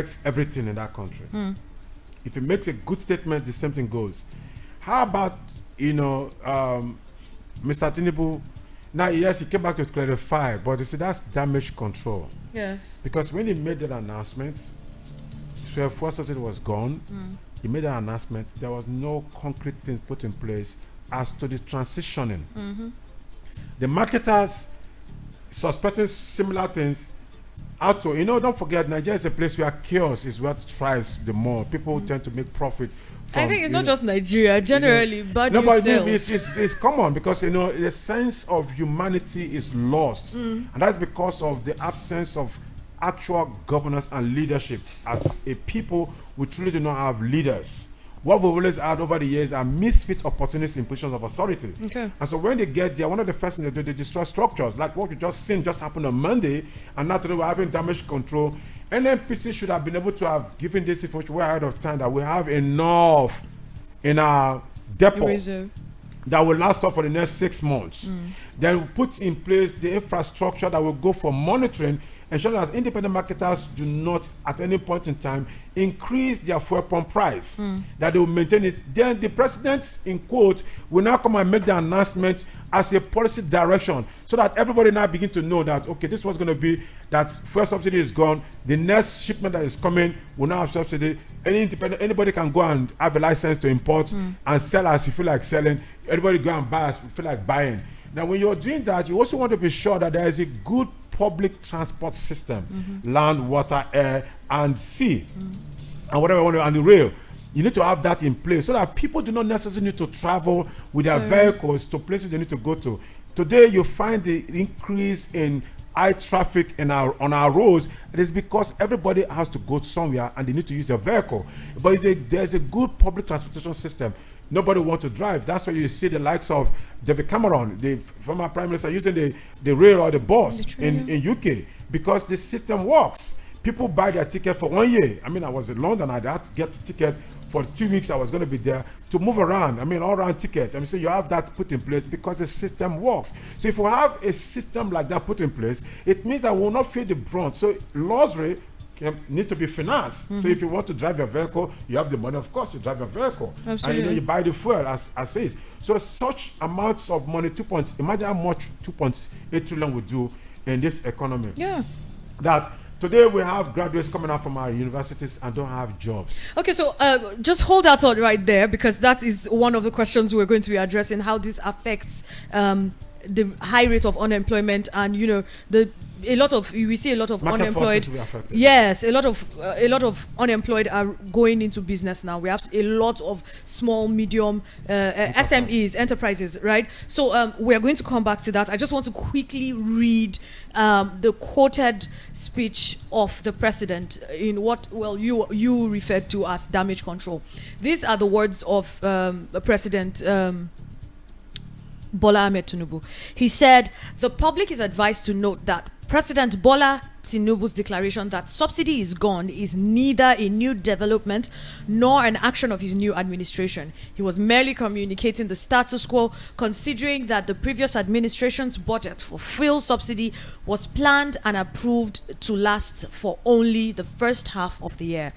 affects everything in that country. If he makes a good statement, the same thing goes. How about, Mr. Tinubu? Now, yes, he came back to clarify, but you see, that's damage control. Yes. Because when he made that announcement, so fuel subsidy was gone, he made an announcement, there was no concrete things put in place as to the transitioning. The marketers suspecting similar things. Don't forget, Nigeria is a place where chaos is what thrives the more. People tend to make profit. I think it's not just Nigeria, generally, but it's common because the sense of humanity is lost, and that's because of the absence of actual governance and leadership. As a people, we truly do not have leaders. What we've always had over the years are misfit opportunists in positions of authority. Okay. And so when they get there, one of the first things they do, they destroy structures, like what we just seen just happened on Monday, and now today we're having damage control. NNPC should have been able to have given this information way ahead of time that we have enough in our depot that will last us for the next 6 months. Then we put in place the infrastructure that will go for monitoring, ensure that independent marketers do not at any point in time increase their fuel pump price, that they will maintain it. Then the president, in quote, will now come and make the announcement as a policy direction so that everybody now begin to know that, okay, this was going to be that fuel subsidy is gone. The next shipment that is coming will now have subsidy. Anybody can go and have a license to import and sell as you feel like selling. Everybody go and buy as you feel like buying. Now, when you're doing that, you also want to be sure that there is a good public transport system, land, water, air, and sea, and whatever you want to, and the rail. You need to have that in place so that people do not necessarily need to travel with their vehicles to places they need to go to. Today, you find the increase in high traffic on our roads. It is because everybody has to go somewhere and they need to use their vehicle. But there's a good public transportation system. Nobody wants to drive. That's why you see the likes of David Cameron, the former prime minister, using the rail or the bus in UK because the system works. People buy their ticket for 1 year. I mean, I was in London. I had to get a ticket for 2 weeks. I was going to be there to move around. I mean, all around tickets. I mean, so you have that put in place because the system works. So if we have a system like that put in place, it means that we will not feel the brunt. So luxury need to be financed. So if you want to drive your vehicle, you have the money, of course, to drive your vehicle. Absolutely. And you buy the fuel as is. So such amounts of money, imagine how much 2.8 trillion would do in this economy. Yeah. That today we have graduates coming out from our universities and don't have jobs. Okay, so just hold that thought right there, because that is one of the questions we're going to be addressing, how this affects the high rate of unemployment, and we see a lot of Market unemployed. Yes, a lot of unemployed are going into business now. We have a lot of small, medium SMEs, enterprises, right? So we are going to come back to that. I just want to quickly read the quoted speech of the president in what you referred to as damage control. These are the words of the president. Bola Ahmed Tinubu. He said, the public is advised to note that President Bola Tinubu's declaration that subsidy is gone is neither a new development nor an action of his new administration. He was merely communicating the status quo, considering that the previous administration's budget for fuel subsidy was planned and approved to last for only the first half of the year.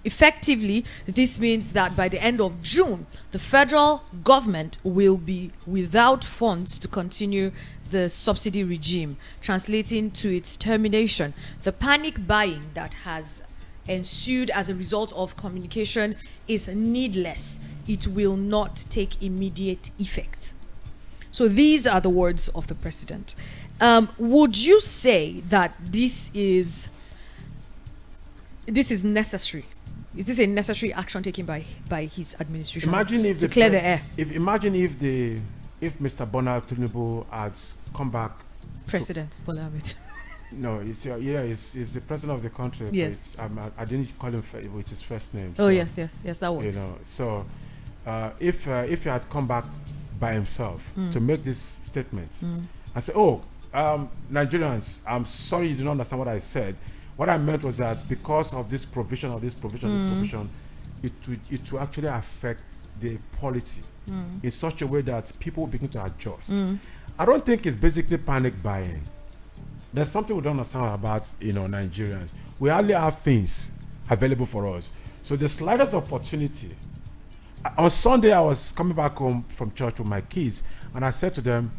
Effectively, this means that by the end of June, the federal government will be without funds to continue the subsidy regime, translating to its termination. The panic buying that has ensued as a result of communication is needless. It will not take immediate effect. So these are the words of the president. Would you say that this is necessary? Is this a necessary action taken by his administration? Imagine if to clear the air. Imagine if Mr. Bola Tinubu had come back. President Bola Ahmed. No, it's the president of the country. Yes. But I didn't call him with his first name. So, yes, that works. So if he had come back by himself to make this statement and say, Nigerians, I'm sorry you do not understand what I said. What I meant was that because of this provision, it will actually affect the polity in such a way that people will begin to adjust. I don't think it's basically panic buying. There's something we don't understand about Nigerians. We hardly have things available for us. So the slightest opportunity. On Sunday, I was coming back home from church with my kids, and I said to them,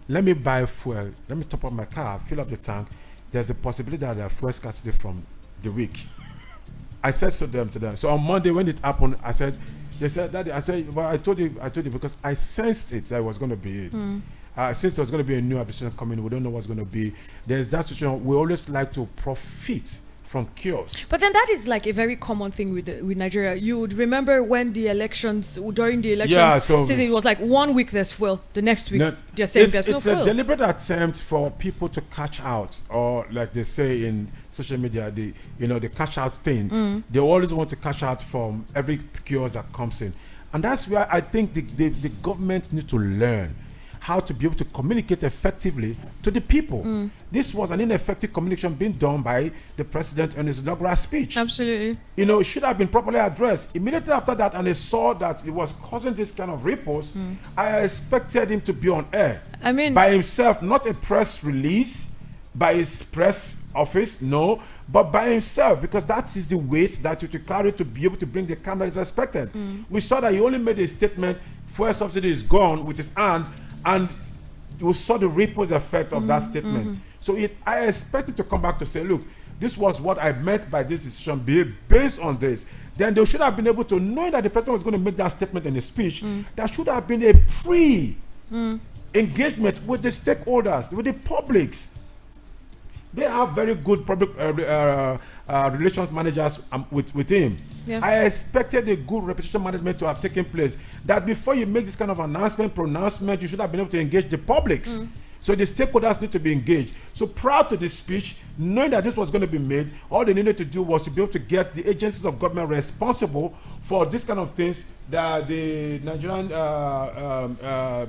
let me buy fuel, let me top up my car, fill up the tank. There's a possibility that there's fuel scarcity from the week. I said to them. So on Monday when it happened, I said, they said, Daddy, I said, well, I told you because I sensed it that it was going to be it. Since there's going to be a new administration coming, we don't know what's going to be. There's that situation. We always like to profit from chaos. But then that is like a very common thing with Nigeria. You would remember when the elections, during the election season, it was like 1 week there's fuel, the next week they're saying there's no fuel. It's a deliberate attempt for people to catch out, or like they say in social media, the catch out thing. They always want to catch out from every chaos that comes in, and that's where I think the government needs to learn how to be able to communicate effectively to the people. This was an ineffective communication being done by the president in his inaugural speech. Absolutely. It should have been properly addressed. Immediately after that, and they saw that it was causing this kind of ripples, I expected him to be on air. I mean, by himself, not a press release, by his press office, no, but by himself, because that is the weight that you carry to be able to bring the camera as expected. We saw that he only made a statement, fuel subsidy is gone, with his hand, and we saw the ripples effect of that statement. So I expect him to come back to say, look, this was what I meant by this decision based on this. Then they should have been able to, knowing that the president was going to make that statement in his speech, there should have been a pre-engagement with the stakeholders, with the publics. They have very good public relations managers with him. Yeah. I expected a good reputation management to have taken place. That before you make this kind of pronouncement, you should have been able to engage the publics. So the stakeholders need to be engaged. So prior to this speech, knowing that this was going to be made, all they needed to do was to be able to get the agencies of government responsible for this kind of things, that the Nigerian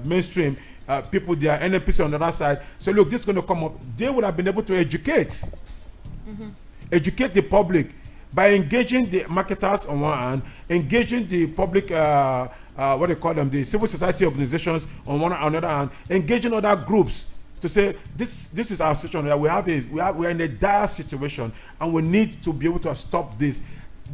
mainstream people, their NNPC on the other side. So look, this is going to come up. They would have been able to educate the public by engaging the marketers on one hand, engaging the public, what they call them, the civil society organizations on another hand, engaging other groups to say this is our situation. We're in a dire situation, and we need to be able to stop this.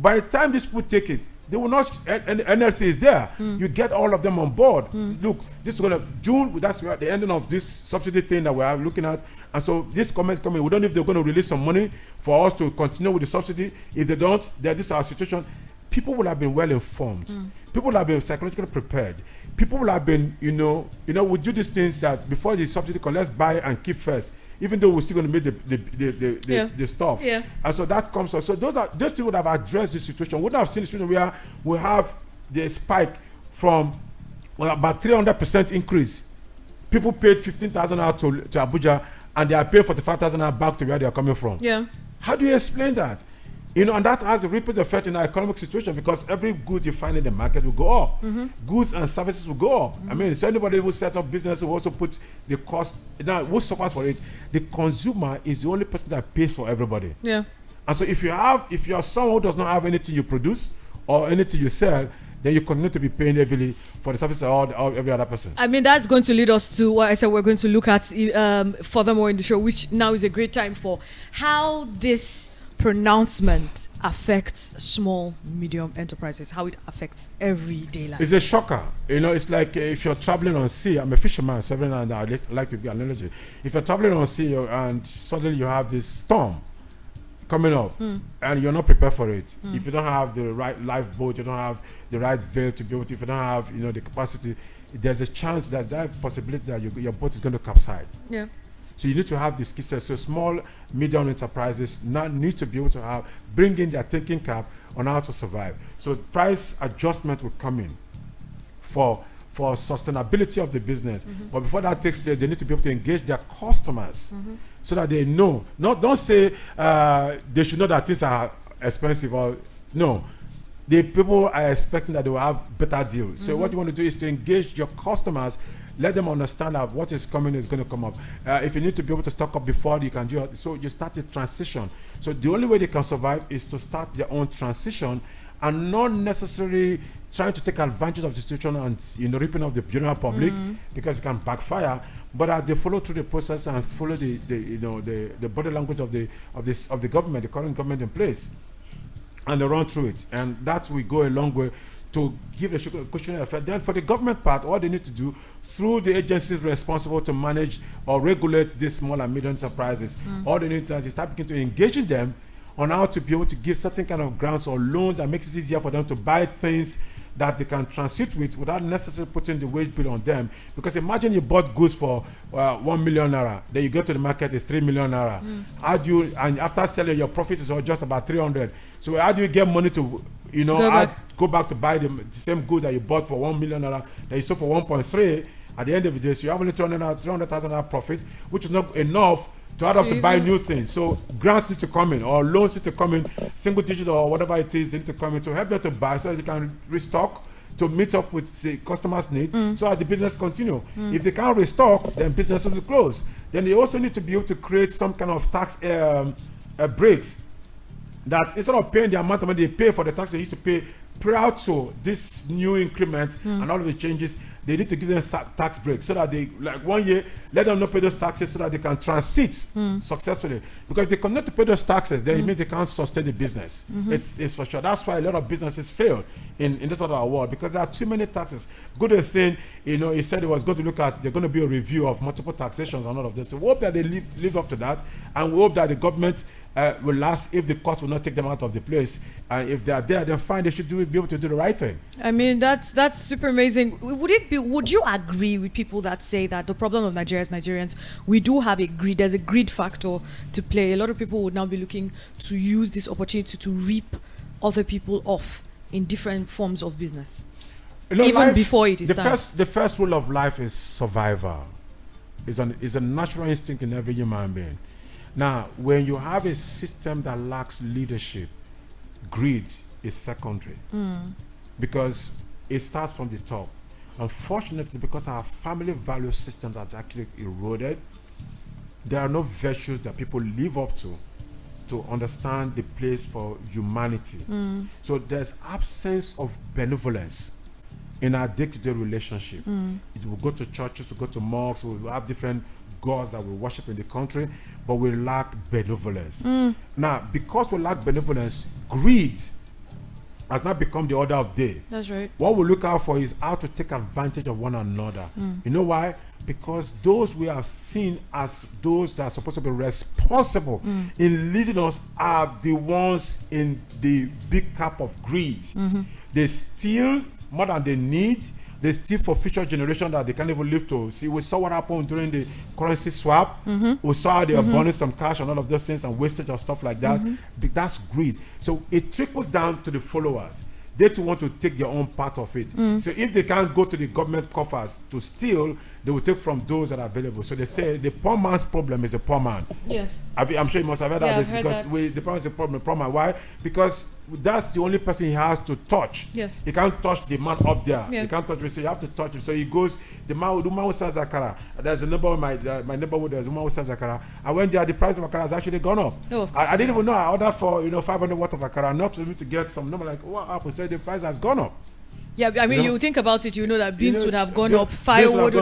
By the time these people take it, they will not. NLC is there. You get all of them on board. Look, this is going to June. That's the ending of this subsidy thing that we are looking at. And so this comment coming, we don't know if they're going to release some money for us to continue with the subsidy. If they don't, then this is our situation. People will have been well informed. People will have been psychologically prepared. People will have been, we do these things that before the subsidy come, let's buy and keep first. Even though we're still going to make the stuff. Yeah. And so that comes up. So those two would have addressed the situation. We would have seen the situation where we have the spike from about 300% increase. People paid 15,000 out to Abuja, and they are paying 45,000 back to where they are coming from. Yeah. How do you explain that? And that has a ripple effect in our economic situation, because every good you find in the market will go up. Goods and services will go up. I mean, so anybody who set up business will also put the cost. Now, who suffers for it? The consumer is the only person that pays for everybody. Yeah. And so if you're someone who does not have anything you produce or anything you sell, then you continue to be paying heavily for the service of every other person. I mean, that's going to lead us to what I said we're going to look at furthermore in the show, which now is a great time for how this pronouncement affects small, medium enterprises, how it affects everyday life. It's a shocker. It's like if you're traveling on sea. I'm a fisherman, and I like to give an analogy. If you're traveling on sea and suddenly you have this storm coming up and you're not prepared for it, if you don't have the right lifeboat, you don't have the right veil to be able to, if you don't have the capacity, there's a chance that possibility that your boat is going to capsize. Yeah. So you need to have this key set. So small, medium enterprises now need to be able to bring in their thinking cap on how to survive. So price adjustment will come in for sustainability of the business. But before that takes place, they need to be able to engage their customers so that they know. Don't say they should know that things are expensive, or no. The people are expecting that they will have better deals. So what you want to do is to engage your customers. Let them understand that what is coming is going to come up. If you need to be able to stock up before, you can do it. So you start the transition. So the only way they can survive is to start their own transition, and not necessarily trying to take advantage of the situation and ripping off the general public, because it can backfire. But they follow through the process and follow the body language of the government, the current government in place. and they run through it, and that will go a long way to give the cushioning effect. Then for the government part, what they need to do through the agencies responsible to manage or regulate these small and medium enterprises, all they need to do is start beginning to engage in them on how to be able to give certain kind of grants or loans that makes it easier for them to buy things that they can transit with without necessarily putting the wage bill on them. Because imagine you bought goods for 1 million naira, then you go to the market, it's 3 million naira. How do you, and after selling, your profit is just about 300. So how do you get money to, go back to buy the same good that you bought for 1 million naira that you sold for 1.3? At the end of the day, so you have only 300,000 naira profit, which is not enough to add up to buy new things. So grants need to come in, or loans need to come in, single digit or whatever it is, they need to come in to help them to buy so they can restock to meet up with the customers' need, so as the business continue. If they can't restock, then business will close. Then they also need to be able to create some kind of tax breaks that instead of paying the amount of money they pay for the tax they used to pay prior to this new increment and all of the changes, they need to give them tax breaks so that they, like 1 year, let them not pay those taxes so that they can transit successfully. Because if they continue to pay those taxes, then it means they can't sustain the business. It's for sure. That's why a lot of businesses fail in this part of our world, because there are too many taxes. Good thing, he said he was going to look at, they're going to be a review of multiple taxations and all of this. So we hope that they live up to that, and we hope that the government will last if the court will not take them out of the place. And if they are there, then fine, they should be able to do the right thing. I mean, that's super amazing. Would you agree with people that say that the problem of Nigeria is Nigerians? We do have there's a greed factor to play. A lot of people would now be looking to use this opportunity to reap other people off in different forms of business. Even life, before it is done. The first rule of life is survival. It's a natural instinct in every human being. Now, when you have a system that lacks leadership, greed is secondary, because it starts from the top. Unfortunately, because our family value systems are actually eroded, there are no virtues that people live up to understand the place for humanity. So there's absence of benevolence in our day-to-day relationship. It will go to churches, we go to mosques, we will have different gods that we worship in the country, but we lack benevolence. Now, because we lack benevolence, greed has not become the order of day. That's right. What we look out for is how to take advantage of one another. You know why? Because those we have seen as those that are supposed to be responsible in leading us are the ones in the big cap of greed. They steal more than they need. They steal for future generation that they can't even live to. See, we saw what happened during the currency swap. We saw how they are burning some cash and all of those things and wastage of stuff like that. That's greed. So it trickles down to the followers. They too want to take their own part of it. So if they can't go to the government coffers to steal, they will take from those that are available. So they say the poor man's problem is the poor man. Yes. I'm sure you must have heard Yeah, that, because the problem is the problem. Why? Because that's the only person he has to touch. Yes. He can't touch the man up there. Yes. He can't touch me, so you have to touch him. So he goes, the man who sells akara. There's a neighbor in my neighborhood, there's a man who sells akara. And when the price of akara has actually gone up. No, of course. I didn't even know. I ordered for 500 worth of akara, not for me to get some number like what happened. So the price has gone up. Yeah, I mean, you think about it, you know that beans would have gone up, beans would firewood have